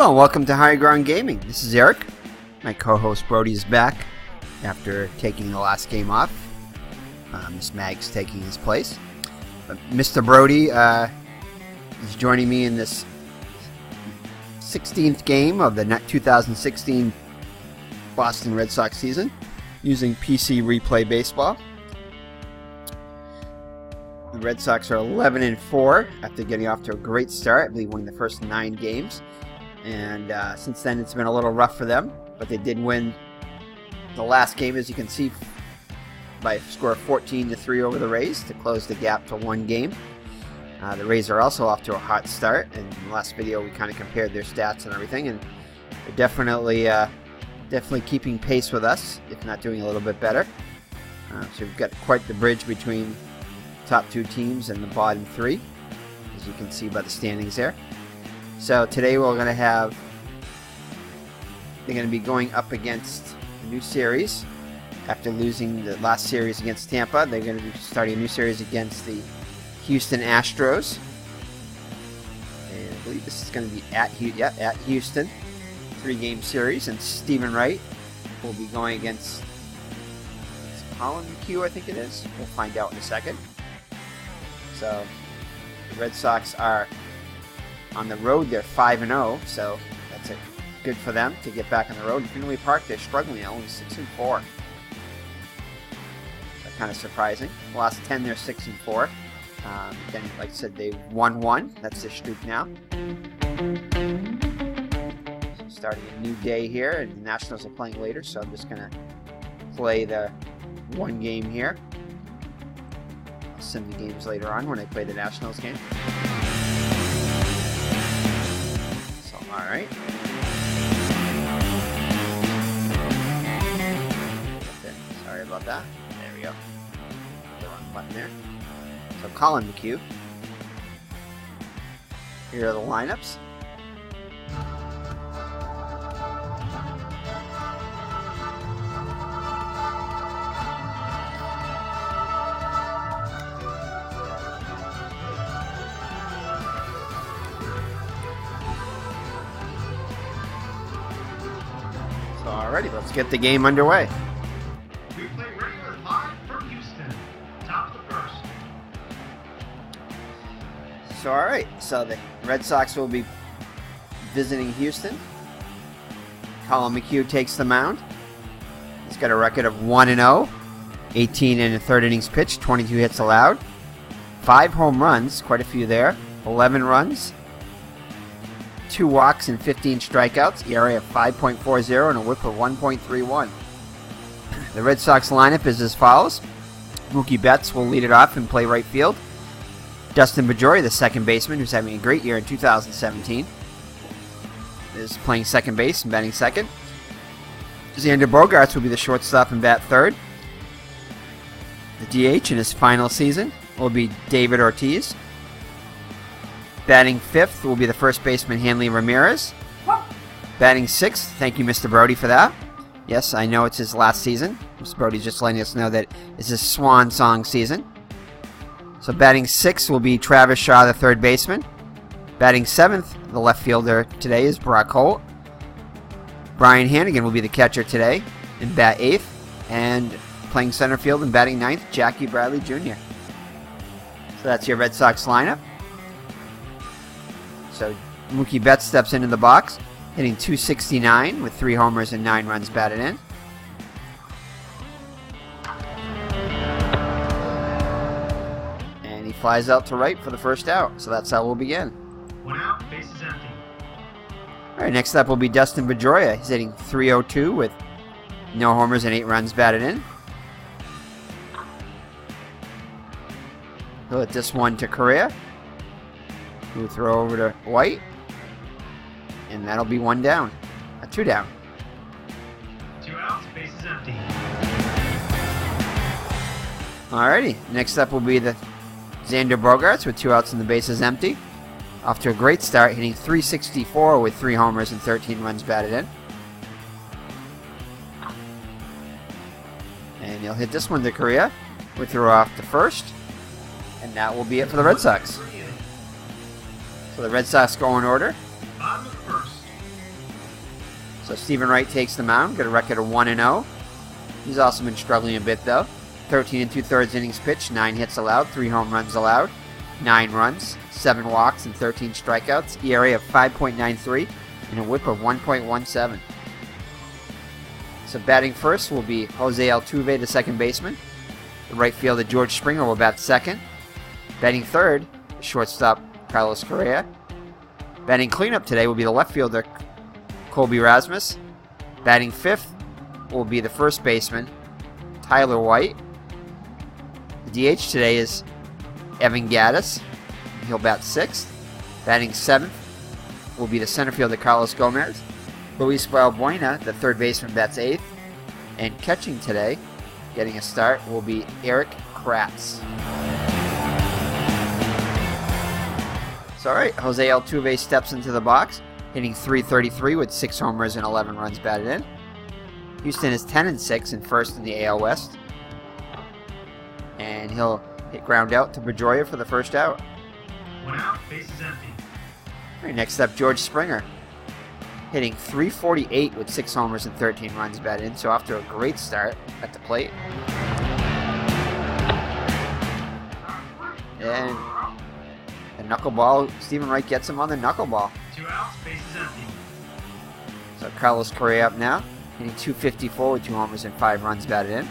Hello and welcome to High Ground Gaming. This is Eric. My co-host Brody is back after taking the last game off. Miss Mag's taking his place. But Mr. Brody is joining me in this 16th game of the 2016 Boston Red Sox season using PC Replay Baseball. The Red Sox are 11-4 after getting off to a great start. I believe winning the first 9 games. And since then, it's been a little rough for them. But they did win the last game, as you can see, by a score of 14-3 over the Rays to close the gap to 1 game. The Rays are also off to a hot start. And in the last video, we kind of compared their stats and everything. And they're definitely keeping pace with us, if not doing a little bit better. So we've got quite the bridge between the top 2 teams and the bottom 3, as you can see by the standings there. So today they're going to be going up against a new series. After losing the last series against Tampa, they're going to be starting a new series against the Houston Astros. And I believe this is going to be at Houston. 3-game series. And Stephen Wright will be going against Colen McHugh, I think it is. We'll find out in a second. So the Red Sox are on the road. They're 5-0, so that's good for them to get back on the road. In Fenway Park, they're struggling at only 6-4. That's kind of surprising. The last 10, they're 6-4. Then, like I said, they've won 1. That's their streak now. So starting a new day here, and the Nationals are playing later, so I'm just going to play the 1 game here. I'll send the games later on when I play the Nationals game. Alright. Sorry about that. There we go. The wrong button there. So Colen McHugh. Here are the lineups. Alrighty, let's get the game underway. We play regular live from Houston. Top of the first. So, alright, so the Red Sox will be visiting Houston. Colen McHugh takes the mound. He's got a record of 1-0, 18 and a third innings pitched, 22 hits allowed, 5 home runs, quite a few there, 11 runs, 2 walks and 15 strikeouts, ERA of 5.40 and a whip of 1.31. The Red Sox lineup is as follows. Mookie Betts will lead it off and play right field. Dustin Pedroia, the second baseman, who's having a great year in 2017, is playing second base and batting second. Xander Bogaerts will be the shortstop and bat third. The DH in his final season will be David Ortiz. Batting 5th will be the first baseman, Hanley Ramirez. Batting 6th, thank you, Mr. Brody, for that. Yes, I know it's his last season. Mr. Brody's just letting us know that it's his swan song season. So batting 6th will be Travis Shaw, the third baseman. Batting 7th, the left fielder today is Brock Holt. Brian Hannigan will be the catcher today and bat 8th. And playing center field and batting 9th, Jackie Bradley Jr. So that's your Red Sox lineup. So Mookie Betts steps into the box, hitting .269 with 3 homers and 9 runs batted in. And he flies out to right for the first out. So that's how we'll begin. 1 out, base is empty. All right, next up will be Dustin Pedroia. He's hitting .302 with no homers and 8 runs batted in. He'll hit this one to Correa. We'll throw over to White. And that'll be 1 down. 2 down. 2 outs, base is empty. Alrighty. Next up will be the Xander Bogaerts with 2 outs and the bases empty. Off to a great start, hitting .364 with 3 homers and 13 runs batted in. And he'll hit this one to Correa. We'll throw off to first. And that will be it for the Red Sox. So the Red Sox go in order. Bottom of the first. So Stephen Wright takes the mound, got a record of 1-0. He's also been struggling a bit though. 13 2/3 innings pitched, 9 hits allowed, 3 home runs allowed, 9 runs, 7 walks, and 13 strikeouts. ERA of 5.93 and a WHIP of 1.17. So batting first will be Jose Altuve, the second baseman. The right fielder George Springer will bat second. Batting third, the shortstop Carlos Correa. Batting cleanup today will be the left fielder Colby Rasmus. Batting fifth will be the first baseman Tyler White. The DH today is Evan Gattis. He'll bat sixth. Batting seventh will be the center fielder Carlos Gomez. Luis Valbuena, the third baseman, bats eighth. And catching today, getting a start, will be Eric Kratz. So, all right, Jose Altuve steps into the box, hitting .333 with 6 homers and 11 runs batted in. Houston is 10-6 and first in the AL West. And he'll hit ground out to Pedroia for the first out. 1 out, bases empty. All right, next up, George Springer, hitting .348 with 6 homers and 13 runs batted in, so off to a great start at the plate. And the knuckleball, Stephen Wright gets him on the knuckleball. 2 outs, bases empty. So Carlos Correa up now, hitting .254 with 2 homers and 5 runs batted in.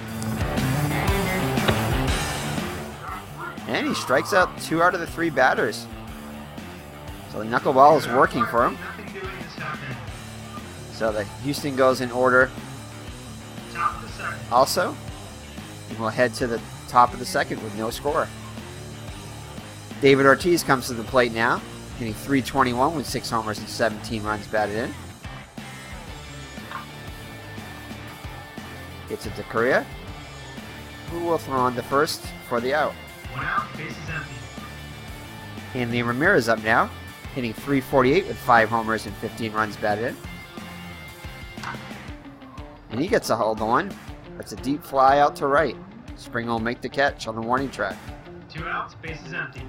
And he strikes out 2 out of the 3 batters. So the knuckleball is working for him. Nothing doing this half inning. So the Houston goes in order Top of the second. also. And we'll head to the top of the second with no score. David Ortiz comes to the plate now, hitting .321 with 6 homers and 17 runs batted in. Gets it to Correa, who will throw on to first for the out. 1 out, bases empty. Anthony Ramirez up now, hitting .348 with 5 homers and 15 runs batted in. And he gets a hold on. That's a deep fly out to right. Springer will make the catch on the warning track. 2 outs, bases empty.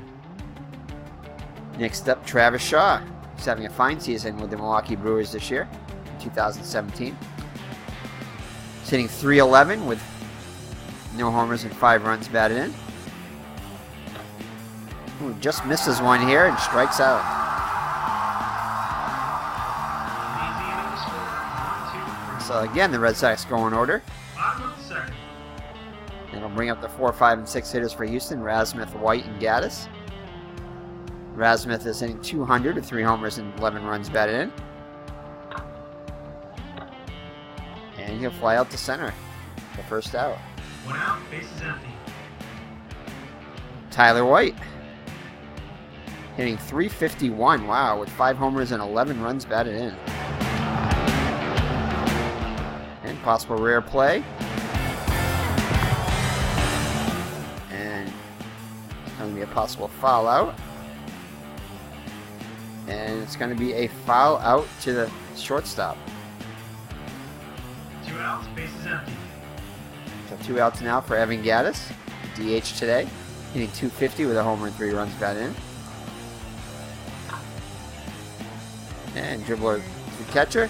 Next up, Travis Shaw. He's having a fine season with the Milwaukee Brewers this year, 2017. He's hitting .311 with no homers and 5 runs batted in. Ooh, just misses one here and strikes out. Easy inning score. 1, 2, 3. So again, the Red Sox go in order. Bottom of the second. It'll bring up the 4, 5, and 6 hitters for Houston: Rasmuth, White, and Gattis. Rasmuth is hitting .200 with 3 homers and 11 runs batted in. And he'll fly out to center. The first out. 1 out, bases empty. Tyler White, hitting .351, wow, with 5 homers and 11 runs batted in. And possible rare play. And it's going to be a possible foul out. And it's going to be a foul out to the shortstop. 2 outs, bases empty. So 2 outs now for Evan Gattis, DH today, hitting .250 with a homer and 3 runs batted in. And dribbler to catcher.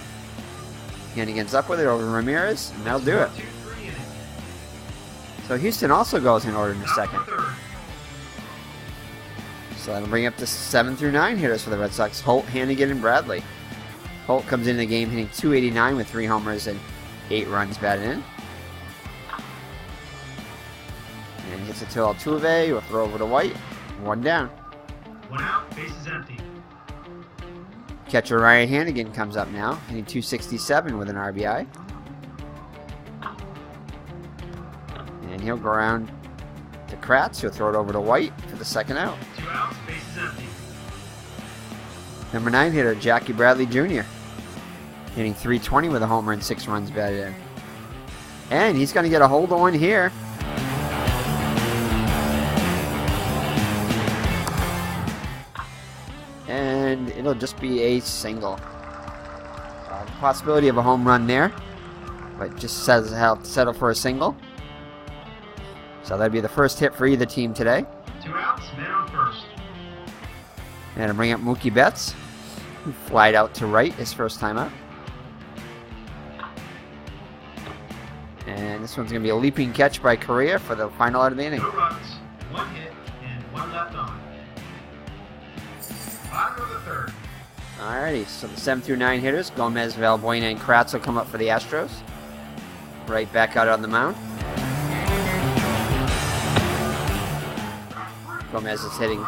Hannigan's up with it over Ramirez, and that'll do it. 2, 3 inning. So Houston also goes in order in the Top second. of the third. So that'll bring up to 7 through 9 hitters for the Red Sox: Holt, Hannigan, and Bradley. Holt comes into the game hitting .289 with 3 homers and 8 runs batted in. And hits it to Altuve, who will throw over to White. 1 down. 1 out, bases empty. Catcher Ryan Hannigan comes up now, hitting .267 with an RBI. And he'll go around to Kratz, who'll throw it over to White for the second out. 2 outs, bases empty. Number 9 hitter Jackie Bradley Jr. hitting .320 with a homer and 6 runs batted in. And he's going to get a hold on here. And it'll just be a single. Possibility of a home run there, but just says how to settle for a single. So that'd be the first hit for either team today. 2 outs, man on first. And to bring up Mookie Betts, who flied out to right his first time out. And this one's going to be a leaping catch by Correa for the final out of the inning. No runs, 1 hit, and 1 left on. Bottom of the third. Alrighty, so the 7 through 9 hitters, Gomez, Valbuena, and Kratz will come up for the Astros. Right back out on the mound. Gomez is hitting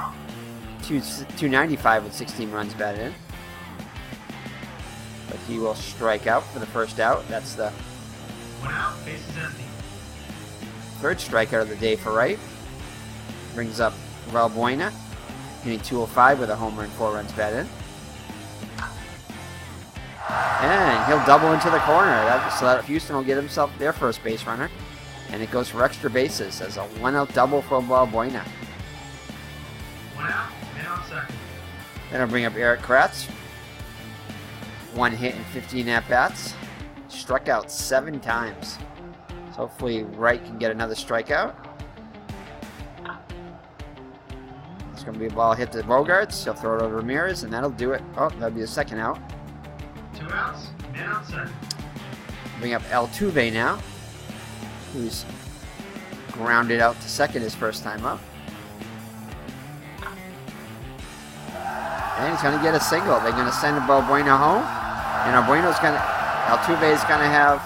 295 with 16 runs batted in. But he will strike out for the first out. That's the 1 out, bases empty. third strikeout of the day for Wright. Brings up Valbuena, hitting 205 with a homer and 4 runs batted in. And he'll double into the corner. So that Houston will get himself their first base runner. And it goes for extra bases as a 1-out double for Valbuena. 1 out, man on second. Then I'll bring up Eric Kratz. 1 hit and 15 at-bats. Struck out 7 times. So hopefully Wright can get another strikeout. It's going to be a ball hit to Bogarts. He'll throw it over to Ramirez, and that'll do it. Oh, that'll be the second out. 2 outs, man on second. Bring up Altuve now, who's grounded out to second his first time up. And he's going to get a single. They're going to send Valbuena home. And Altuve is going to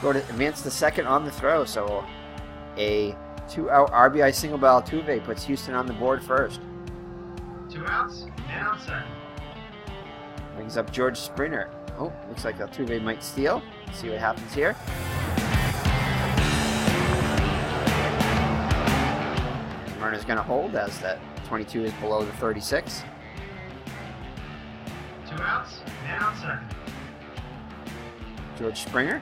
go to advance to second on the throw. So a 2-out RBI single by Altuve puts Houston on the board first. 2 outs, man on second. Brings up George Springer. Oh, looks like Altuve might steal. Let's see what happens here. Runner's going to hold as that 22 is below the 36. 2 outs, man on second. George Springer.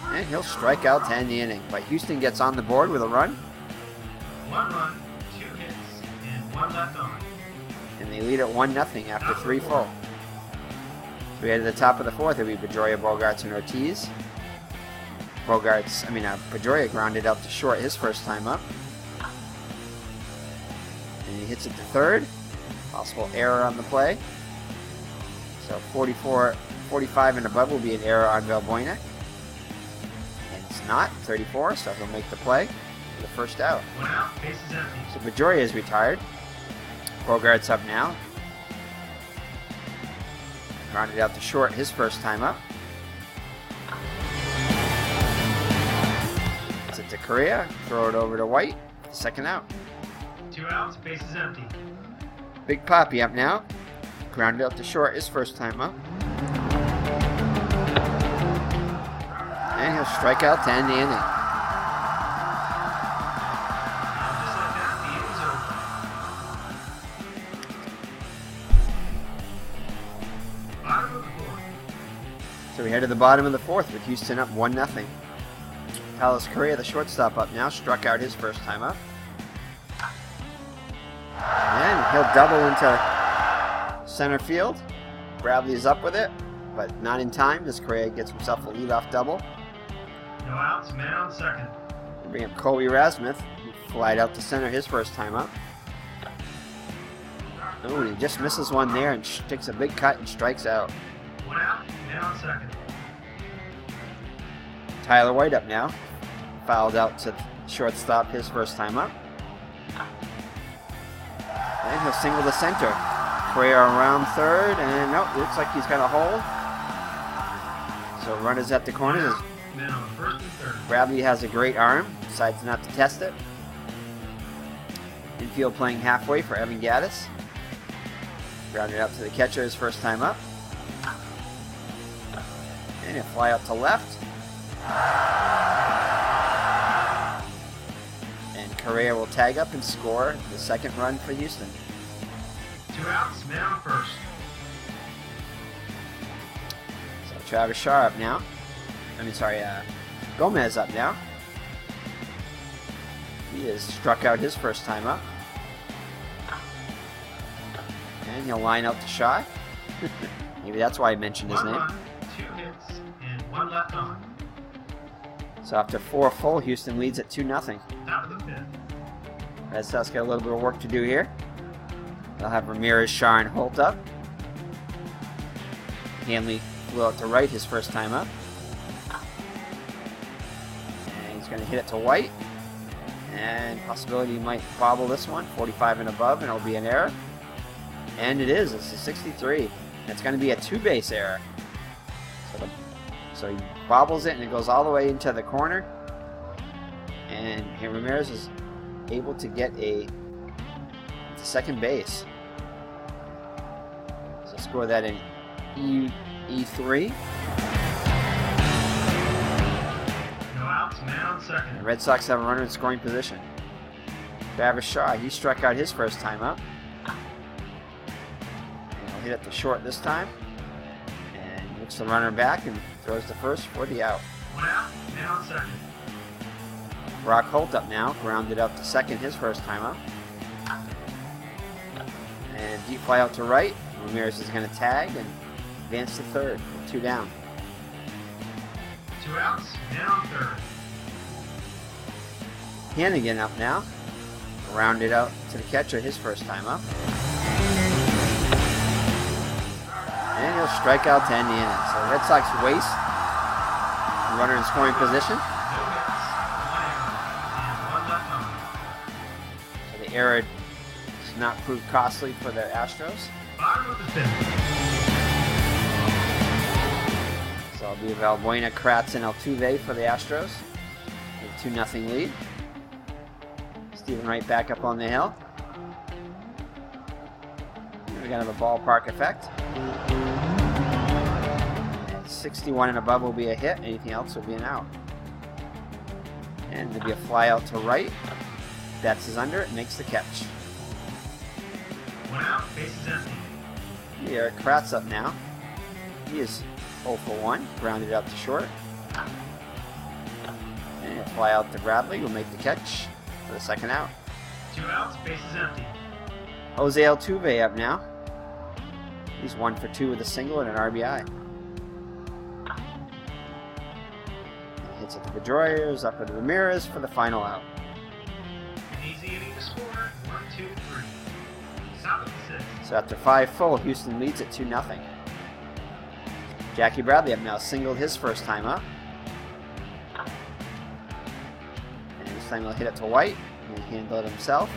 And he'll strike out to end the inning. But Houston gets on the board with a run. 1 run, 2 hits, and 1 left on. And they lead at 1-0 after 3 full. So we head to the top of the fourth. It'll be Pedroia, Bogarts, and Ortiz. Pedroia grounded out to short his first time up. And he hits it to third. Possible error on the play. So 45 and above will be an error on Valbuena. And it's not, 34, so he'll make the play for the first out. 1 out, bases empty. So Pedroia is retired. Bogarts up now. Grounded out to short his first time up. It's it to Correa. Throw it over to White. Second out. 2 outs, bases empty. Big Papi up now. Grounded out to short his first time up. And he'll strike out to end the inning. Just like that, the inning's over. Bottom of the fourth. So we head to the bottom of the fourth with Houston up 1-0. Carlos Correa, the shortstop, up now. Struck out his first time up. And he'll double into center field. Bradley is up with it, but not in time as Correa gets himself a leadoff double. No outs, man on second. We bring up Colby Rasmuth, who flied out to center his first time up. Oh, and he just misses one there and takes a big cut and strikes out. 1 out, man on second. Tyler White up now. Fouled out to shortstop his first time up. And he'll single to center. Correa around third, and nope, looks like he's got a hold. So runners at the corners. Man on first and third. Bradley has a great arm, decides not to test it. Infield playing halfway for Evan Gaddis. Grounded out to the catcher his first time up. And he'll fly out to left. And Correa will tag up and score the second run for Houston. 2 outs, man on first. So Travis Shaw up now. Gomez up now. He has struck out his first time up. And he'll line out to Shaw. Maybe that's why I mentioned his 1 name. run, 2 hits, and 1 left on. So after 4 full, Houston leads at 2-0. Top of the fifth. Red Sox got a little bit of work to do here. They'll have Ramirez, Shaw, and Holt up. Hanley wheel it to right his first time up. And he's going to hit it to White. And possibility he might bobble this one, 45 and above, and it'll be an error. And it is. It's a 63. It's going to be a two-base error. So he bobbles it, and it goes all the way into the corner. And Ramirez is able to get to second base. So score that in E3. No outs, man on second. The Red Sox have a runner in scoring position. Travis Shaw, he struck out his first time up. And he'll hit it to short this time. And looks the runner back and throws the first for the out. 1 out, man on second. Brock Holt up now, grounded up to second his first time up. And deep fly out to right. Ramirez is going to tag and advance to third with 2 down. 2 outs, man on third. Hannigan up now, rounded out to the catcher his first time up. And he'll strike out to end the inning. So the Red Sox waste the runner in scoring position. So the error does not prove costly for the Astros. Bottom of the 5th. So it'll be Valbuena, Kratz, and Altuve for the Astros. With a 2-0 lead. Stephen Wright back up on the hill. We're going to have a ballpark effect. And 61 and above will be a hit. Anything else will be an out. And there'll be a fly out to right. Betts is under it, makes the catch. 1 out, bases empty. Here, Kratz up now. He is 0 for 1, grounded out to short. And a fly out to Bradley will make the catch for the second out. 2 outs, bases empty. Jose Altuve up now. He's 1 for 2 with a single and an RBI. Hits at the Pedroias, up at Ramirez for the final out. An easy inning to score. 1, 2, 3. Top of the 6th. So after 5 full, Houston leads at 2-0. Jackie Bradley up now, singled his first time up. And this time he'll hit it to White. And he'll handle it himself.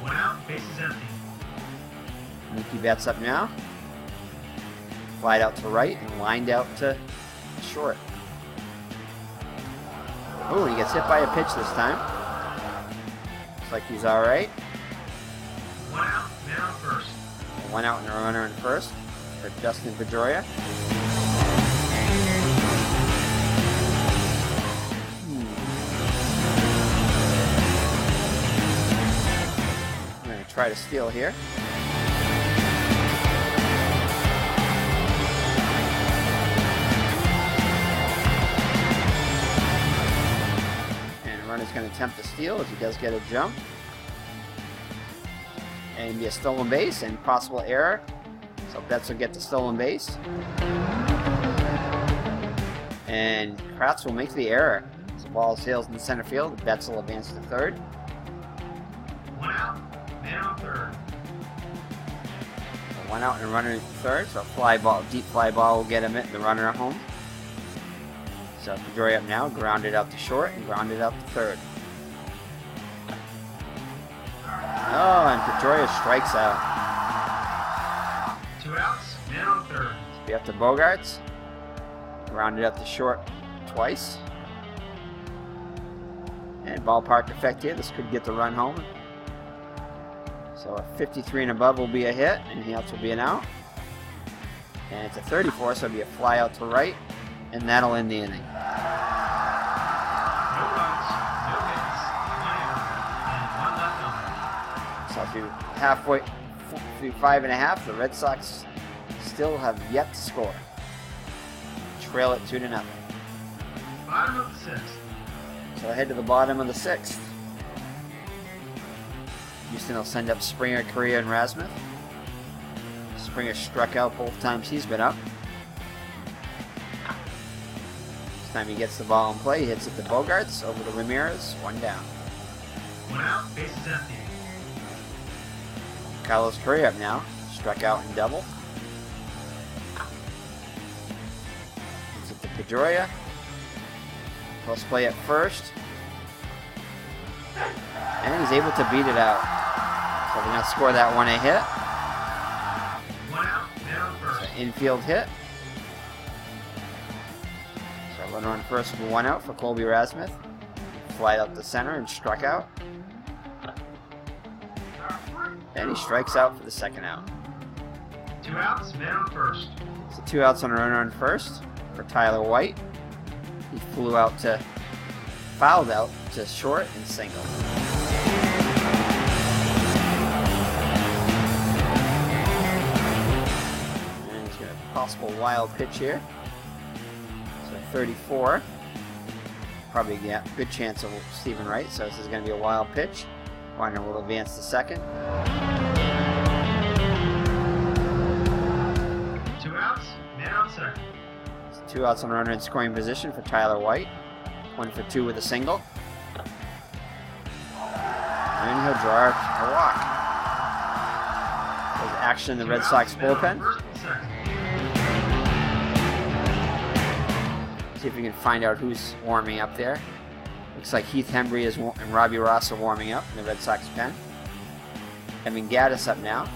1 out, bases empty. Mookie Betts up now. Flied out to right and lined out to short. Oh, he gets hit by a pitch this time. Looks like he's alright. 1 out, man on first. 1 out and a runner in first for Justin Pedroia. I'm going to try to steal here. And the runner's going to attempt to steal as he does get a jump. And be a stolen base and possible error. So Betts will get the stolen base. And Kratz will make the error. So the ball sails in center field. Betts will advance to third. 1 out, man on third. So 1 out and a runner in third. So a fly ball, deep fly ball will get him the runner at home. So Pedroia up now, grounded out to short and grounded out to third. Oh, and Pedroia strikes out. 2 outs, man on third. Be up to Bogarts. Grounded up to short twice. And ballpark effect here. This could get the run home. So a 53 and above will be a hit. Anything else will be an out. And it's a 34, so it'll be a fly out to right. And that'll end the inning. No runs, no hits, 1 error, and 1 left on. So through halfway, through 5.5, the Red Sox still have yet to score. Trail it 2-0. Bottom of the 6th. So ahead to the bottom of the 6th. Houston will send up Springer, Correa, and Rasmuth. Springer struck out both times he's been up. This time he gets the ball in play, he hits it to Bogarts, over to Ramirez, 1 down. 1 out, bases empty. Carlos Correa up now, struck out and double. Pedroia. Close play at first. And he's able to beat it out. So they're going to score that one a hit. 1 out, man on first. So infield hit. So runner on first with 1 out for Colby Rasmuth. Flied out the center and struck out. And he strikes out for the second out. 2 outs, man on first. So 2 outs on a runner on first for Tyler White. He fouled out to short and single. And he's got a possible wild pitch here. So 34. Probably get a good chance of Stephen Wright, so this is going to be a wild pitch. Warner will advance to second. 2 outs, man on second. So 2 outs on a runner in scoring position for Tyler White. 1 for 2 with a single. And he'll draw a walk. There's action in the Red Sox bullpen. See if we can find out who's warming up there. Looks like Heath Hembry and Robbie Ross are warming up in the Red Sox pen. Evan Gaddis up now.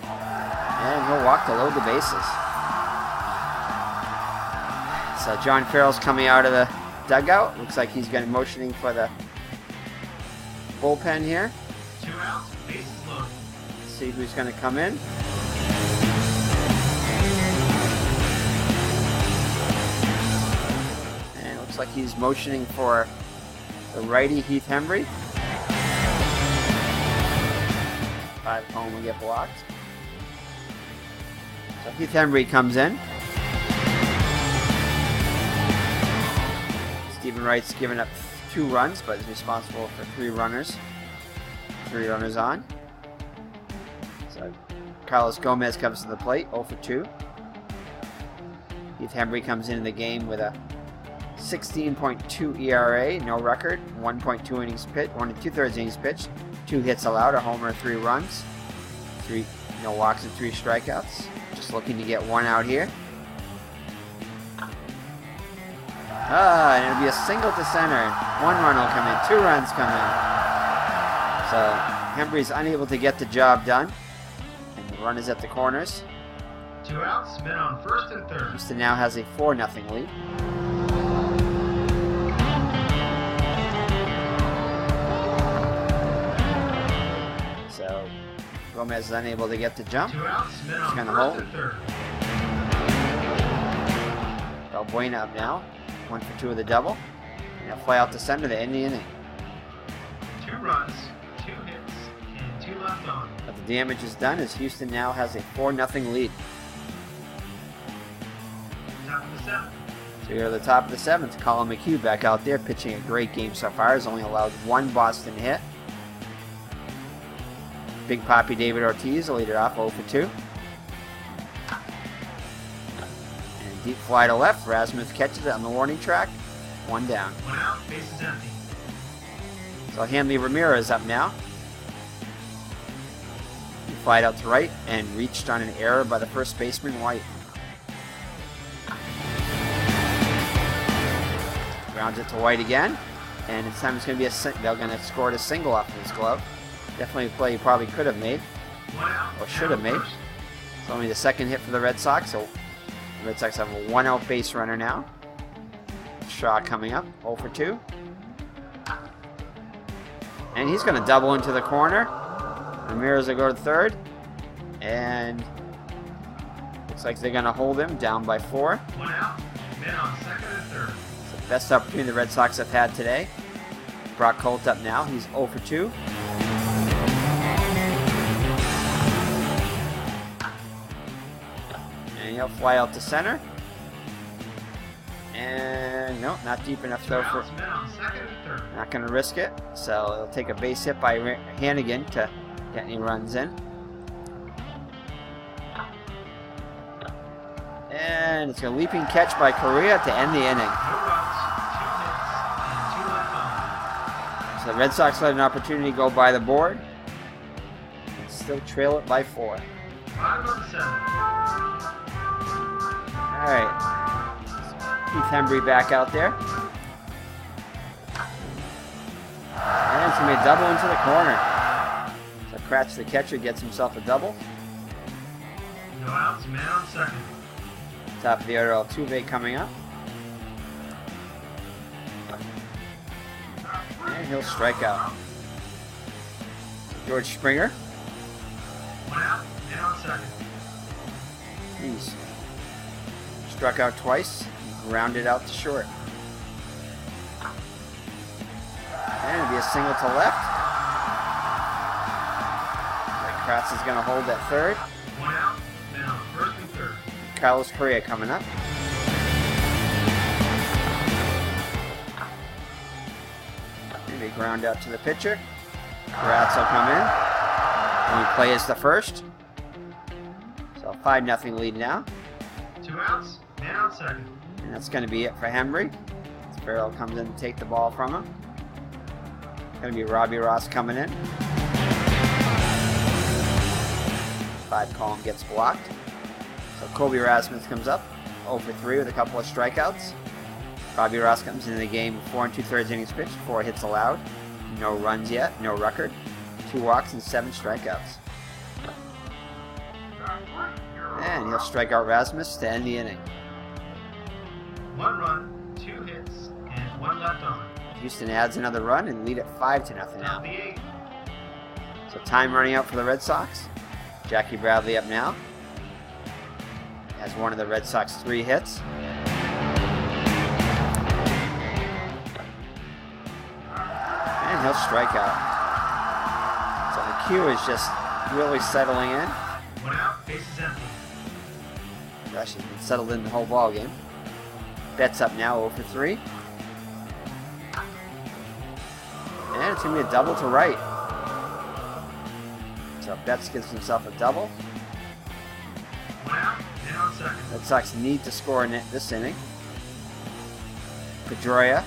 And he'll walk to load the bases. So John Farrell's coming out of the dugout. Looks like he's going to be motioning for the bullpen here. 2 outs, bases loaded. Let's see who's going to come in. And it looks like he's motioning for the righty Heath Hembry. 5 home will get blocked. So Heath Hembry comes in. Stephen Wright's given up 2 runs, but is responsible for 3 runners. 3 runners on. So Carlos Gomez comes to the plate, 0 for 2. Heath Hembry comes into the game with a 16.2 ERA, no record, 1.2 innings pitched, 1 2/3 innings pitched, 2 hits allowed, a homer, 3 runs, 3 no walks and 3 strikeouts. Just looking to get 1 out here. And it'll be a single to center. 1 run will come in. 2 runs come in. So Hembry's unable to get the job done. And the run is at the corners. 2 outs, men on first and third. Houston now has a 4-0 lead. So Gomez is unable to get the jump. 2 outs, men on gonna first hold. and third. Balbuena up now. 1 for 2 with a double. And he'll fly out to center to end the inning. 2 runs, 2 hits, and 2 left on. But the damage is done as Houston now has a 4-0 lead. Top of the 7th. So we go to the top of the 7th. Colen McHugh back out there pitching a great game so far. Has only allowed 1 Boston hit. Big Papi David Ortiz will lead it off 0 for 2. And deep fly to left. Rasmuth catches it on the warning track. 1 down. 1 out, base is empty. So Hanley Ramirez up now. He flied out to right and reached on an error by the first baseman White. Grounds it to White again. And this time it's going to be they're going to score a single off of his glove. Definitely a play he probably could have made. 1 out, Or should have made. first. It's only the second hit for the Red Sox, so the Red Sox have a 1-out base runner now. Shaw coming up, 0 for 2. And he's going to double into the corner. Ramirez will go to third. And looks like they're going to hold him down by 4. 1 out, men on second and third. It's the best opportunity the Red Sox have had today. Brock Holt up now, he's 0 for 2. And he'll fly out to center. And no, not deep enough 2 though for. outs, men on second and third. Not going to risk it. So he'll take a base hit by Hannigan to get any runs in. And it's a leaping catch by Correa to end the inning. No runs, 2 hits, and 2 left on. So the Red Sox let an opportunity go by the board. And still trail it by 4. Bottom of the 7th. Alright. Keith Hembry back out there. And it's going to be a double into the corner. So Kratz, the catcher, gets himself a double. No outs, man on second. Top of the order, Altuve coming up. And he'll strike out. George Springer. One out, man on second. He's struck out twice, grounded out to short. And it'll be a single to left. Kratz is going to hold at third. One out, man on first and third. Carlos Correa coming up. Maybe ground out to the pitcher. Kratz will come in. Only play is the first. So 5-0 lead now. 2 outs, man on second. And that's going to be it for Hembry. Farrell comes in to take the ball from him. Going to be Robbie Ross coming in. 5 column gets blocked. So Kobe Rasmus comes up, 0 for 3 with a couple of strikeouts. Robbie Ross comes into the game with 4 2/3 innings pitched, 4 hits allowed. No runs yet, no record. 2 walks and 7 strikeouts. And he'll strike out Rasmus to end the inning. 1 run, 2 hits, and 1 left on. Houston adds another run and lead at 5-0 now. Top the 8th. So time running out for the Red Sox. Jackie Bradley up now. Has one of the Red Sox 3 hits. And he'll strike out. So McHugh is just really settling in. 1 out, base is empty. Gosh, he's been settled in the whole ball game. Betts up now, 0 for 3. And it's going to be a double to right. So Betts gives himself a double. 1 out, man on second. Red Sox need to score in this inning. Pedroia,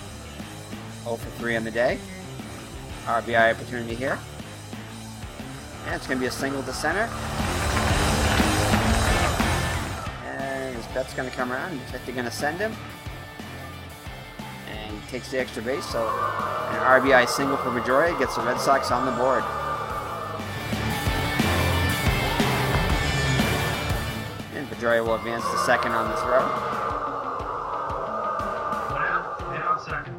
0 for 3 on the day. RBI opportunity here. And it's going to be a single to center. And his Betts going to come around. Looks like they're going to send him. And he takes the extra base. So an RBI single for Pedroia gets the Red Sox on the board. And Pedroia will advance to second on the throw. 1 out, man on second.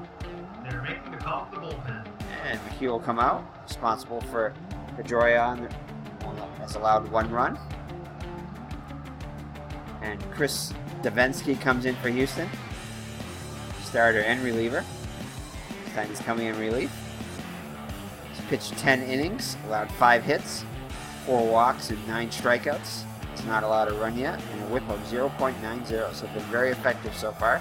They're making the call for the bullpen. And McHugh will come out, responsible for Pedroia has allowed 1 run. And Chris Davinsky comes in for Houston. Starter and reliever. This time he's coming in relief. He's pitched 10 innings, allowed 5 hits, 4 walks, and 9 strikeouts. He's not allowed a run yet, and a whip of 0.90, so been very effective so far.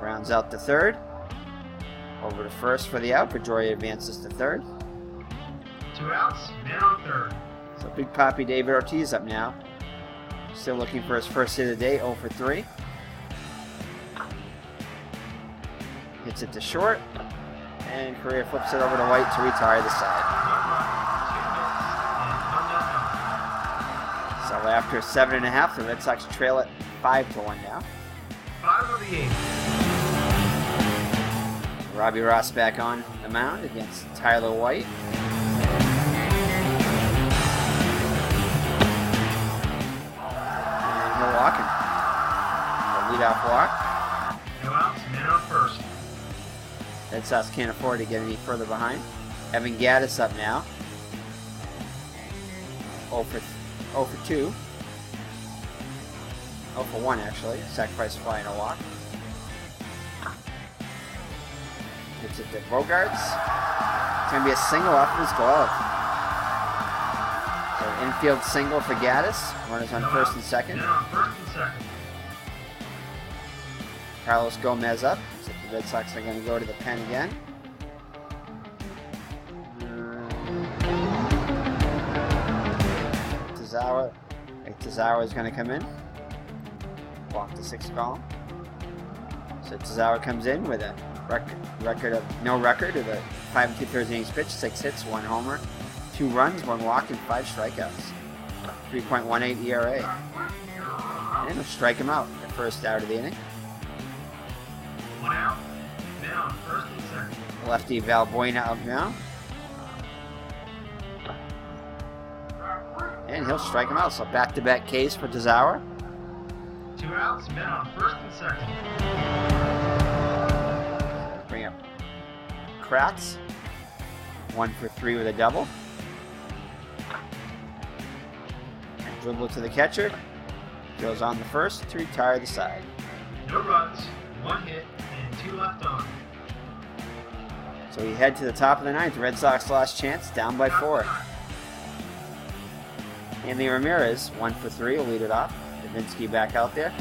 Rounds out to third. Over to first for the out. Pedroia advances to third. 2 outs, man on third. So Big Papi David Ortiz up now. Still looking for his first hit of the day, 0 for 3. Hits it to short. And Correa flips it over to White to retire the side. 1 run, 2 hits, and 1 left on. So after 7.5, the Red Sox trail it 5-1 now. 5 of the 8th. Robbie Ross back on the mound against Tyler White. And he'll walk him. A leadoff walk. No outs, man on first. Red Sox can't afford to get any further behind. Evan Gattis up now. 0 for 2. 0 for 1 actually. Sacrifice fly and a walk. Hits it to Bogarts. It's going to be a single off of his glove. So infield single for Gattis. Runners on first and second. Man on first and second. Carlos Gomez up. So the Red Sox are going to go to the pen again. Tazawa is going to come in. Walk the 6th column. So Tazawa comes in with a record of no record of a 5 2/3 innings pitched, 6 hits, 1 homer, 2 runs, 1 walk, and 5 strikeouts. 3.18 ERA. And he'll strike him out the first out of the inning. 1 out. Men on first and second. Lefty Valbuena up now. And he'll strike him out. So back-to-back Ks for Tazawa. 2 outs. Men on first and second. Bring up Kratz. 1 for 3 with a double. And dribble to the catcher. Goes on the first to retire the side. No runs, 1 hit, and 2 left on. So we head to the top of the ninth. Red Sox last chance, down by 4. Anthony Ramirez, 1 for 3, will lead it off. Davinsky back out there.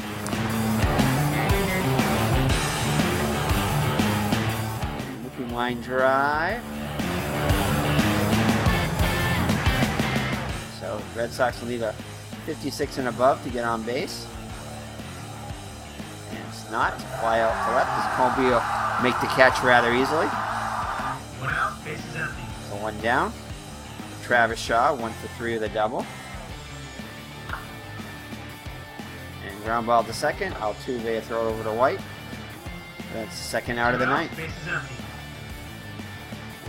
Looking line drive. So Red Sox will need a 56 and above to get on base. And it's not. Fly out to left. This Colby will make the catch rather easily. 1 out, base is empty. So 1 down. Travis Shaw, 1 for 3 with a double. And ground ball to second. Altuve throw it over to White. That's the second out of the ninth. Base is empty.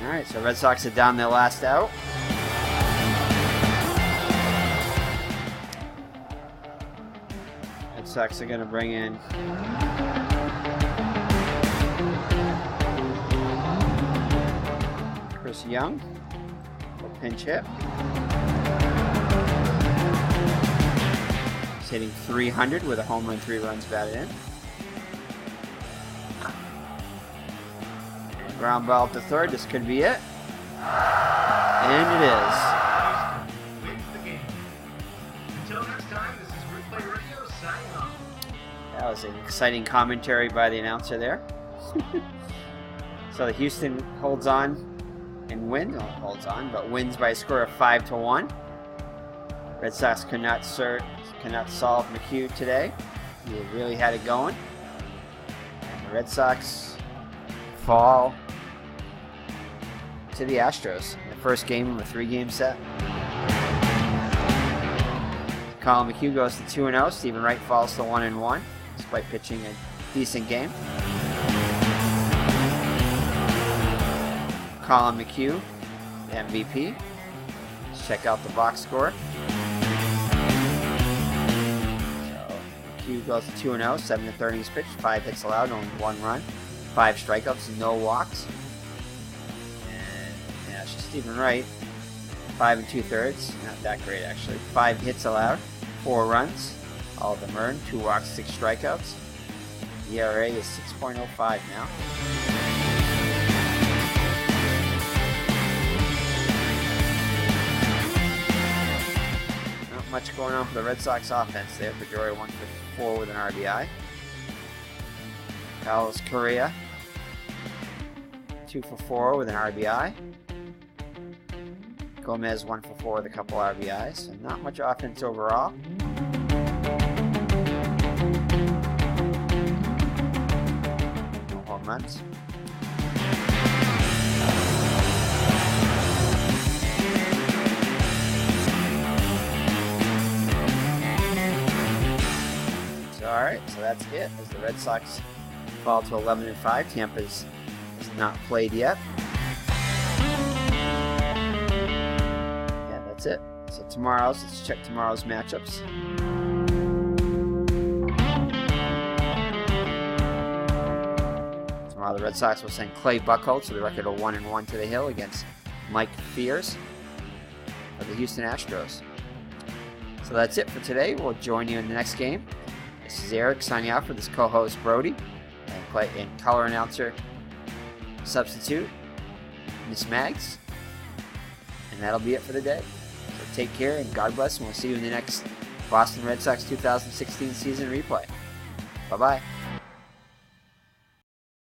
Alright, so Red Sox are down their last out. Red Sox are going to bring in Chris Young. A pinch hit. He's hitting 300 with a home run, 3 runs batted in. And ground ball to third. This could be it. And it is. Wins the game. Until next time, this is Replay Radio signing off. That was an exciting commentary by the announcer there. So the Houston holds on and wins. Well, holds on, but wins by a score of 5-1. Red Sox cannot solve McHugh today. He really had it going. And the Red Sox fall to the Astros in the first game of a 3-game set. Colen McHugh goes to 2-0. Stephen Wright falls to 1-1, despite pitching a decent game. Colen McHugh, MVP. Let's check out the box score. So McHugh goes to 2-0, 7 3rd innings pitched, 5 hits allowed, only 1 run, 5 strikeouts, no walks. And yeah, it's just Stephen Wright, 5 2/3, not that great actually. 5 hits allowed, 4 runs, all of them earned, 2 walks, 6 strikeouts. The ERA is 6.05 now. Not much going on for the Red Sox offense there. Pedroia 1 for 4 with an RBI. Carlos Correa 2 for 4 with an RBI. Gomez 1 for 4 with a couple RBIs. So not much offense overall. No home runs. Alright, so that's it. As the Red Sox fall to 11-5, Tampa's has not played yet. Yeah, that's it. So let's check tomorrow's matchups. Tomorrow the Red Sox will send Clay Buchholz with a record of 1-1 to the Hill against Mike Fears of the Houston Astros. So that's it for today. We'll join you in the next game. This is Eric signing out for this co-host Brody and color announcer substitute Miss Mags. And that'll be it for the day. So take care and God bless, and we'll see you in the next Boston Red Sox 2016 season replay. Bye-bye.